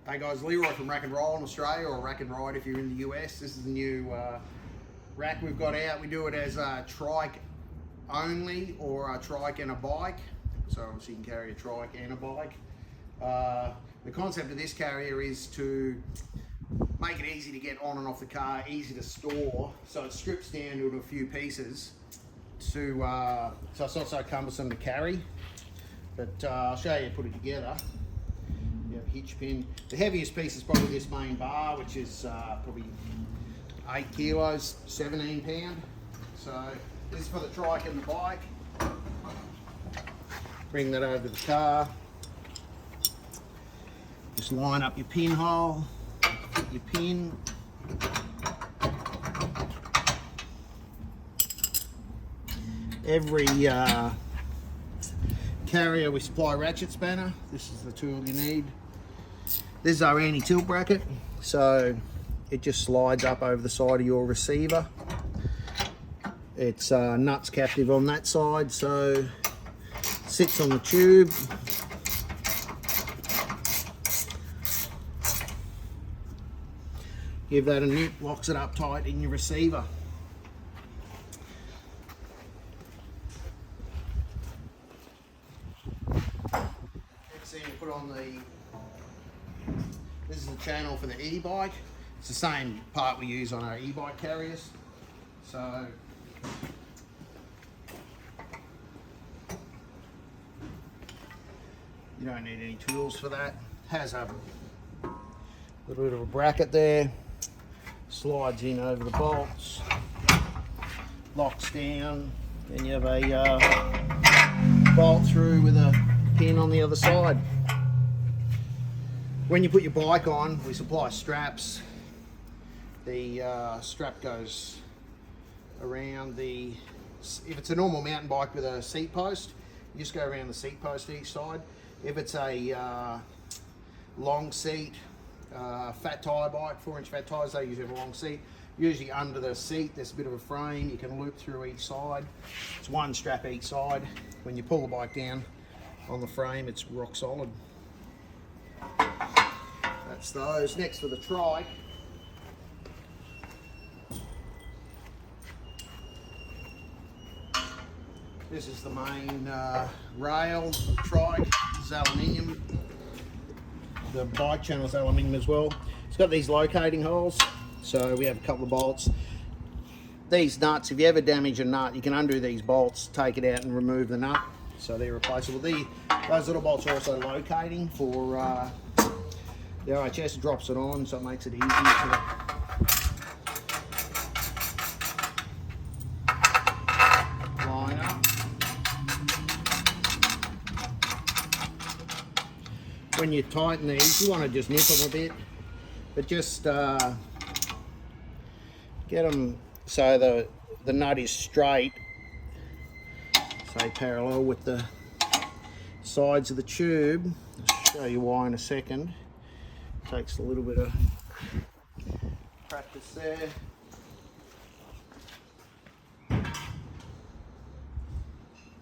Hey guys, Leroy from Rack and Roll in Australia, or Rack and Ride if you're in the US. This is the new rack we've got out. We do it as a trike only, or a trike and a bike. So obviously you can carry a trike and a bike. The concept of this carrier is to make it easy to get on and off the car, easy to store, so it strips down into a few pieces so it's not so cumbersome to carry. But I'll show you how to put it together. You have a hitch pin. The heaviest piece is probably this main bar, which is probably 8 kilos, 17 pound. So this is for the trike and the bike. Bring that over to the car. Just line up your pinhole, put your pin. Every carrier we supply a ratchet spanner. This is the tool you need. This is our anti-tilt bracket, so it just slides up over the side of your receiver. It's nuts captive on that side, so it sits on the tube. Give that a nip, locks it up tight in your receiver. Next thing you put on this is the channel for the e-bike. It's the same part we use on our e-bike carriers. So you don't need any tools for that. Has a little bit of a bracket there. Slides in over the bolts, locks down, and you have a bolt through with a pin on the other side. When you put your bike on, we supply straps. The strap goes around the, if it's a normal mountain bike with a seat post, you just go around the seat post each side. If it's a long seat, fat tyre bike, 4-inch fat tyres, they usually have a long seat. Usually under the seat there's a bit of a frame, you can loop through each side. It's one strap each side. When you pull the bike down on the frame, it's rock solid. That's those. Next for the trike. This is the main rail of the trike. This is aluminium. The bike channel is aluminium as well. It's got these locating holes, so we have a couple of bolts. These nuts, if you ever damage a nut, you can undo these bolts, take it out and remove the nut, so they're replaceable. Those little bolts are also locating for the RHS, drops it on, so it makes it easy to line up. When you tighten these, you want to just nip them a bit, but just get them so the nut is straight, say parallel with the sides of the tube. I'll show you why in a second. Takes a little bit of practice there. This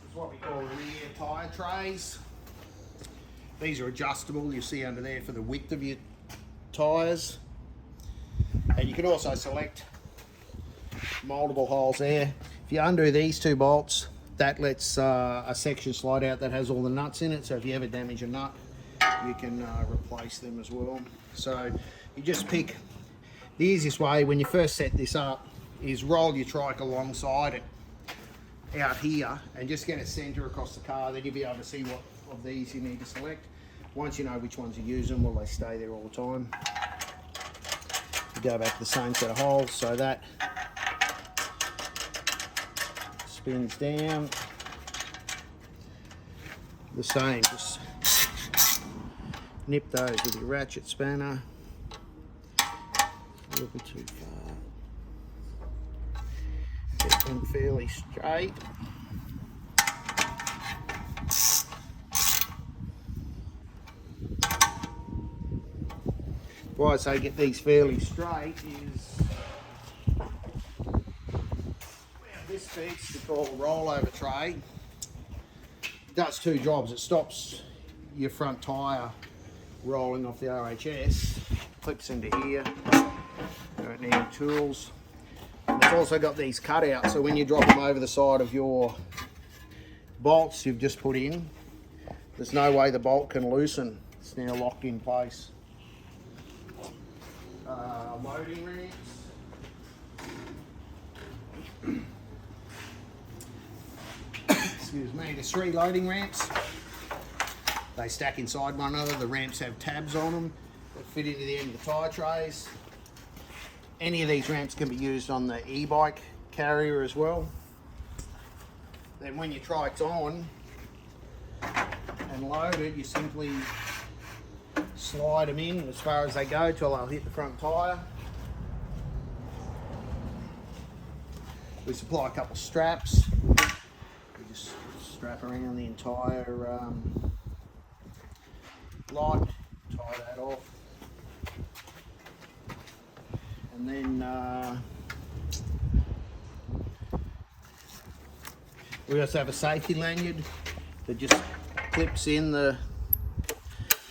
is what we call rear tyre trays. These are adjustable, you see under there for the width of your tyres. And you can also select multiple holes there. If you undo these two bolts, that lets a section slide out that has all the nuts in it, so if you ever damage a nut, you can replace them as well. So you just pick, the easiest way when you first set this up is roll your trike alongside it out here and just get it center across the car, then you'll be able to see what of these you need to select. Once you know which ones you use them, well, they stay there all the time. You go back to the same set of holes, so that spins down. The same, just nip those with your ratchet spanner. A little bit too far. Get them fairly straight. Why I say get these fairly straight is this piece we call a rollover tray. It does two jobs. It stops your front tyre rolling off the RHS, clips into here. Don't need any tools. And it's also got these cutouts, so when you drop them over the side of your bolts you've just put in, there's no way the bolt can loosen. It's now locked in place. Loading ramps. Excuse me, there's 3 loading ramps. They stack inside one another. The ramps have tabs on them that fit into the end of the tyre trays. Any of these ramps can be used on the e-bike carrier as well. Then when your trike's on and loaded, you simply slide them in as far as they go till they'll hit the front tyre. We supply a couple of straps. We just strap around the entire light, tie that off. And then we also have a safety lanyard that just clips in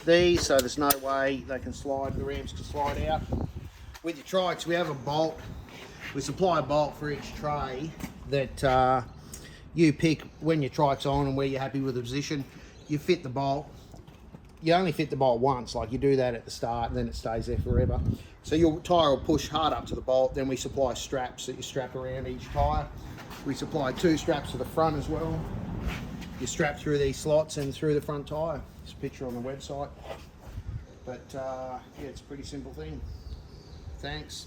these, so there's no way they can slide, the ramps can slide out. With your trikes, we have a bolt. We supply a bolt for each tray that you pick when your trike's on and where you're happy with the position. You fit the bolt. You only fit the bolt once, like you do that at the start and then it stays there forever. So your tyre will push hard up to the bolt. Then we supply straps that you strap around each tyre. We supply 2 straps to the front as well. You strap through these slots and through the front tyre. There's a picture on the website. But yeah, it's a pretty simple thing. Thanks.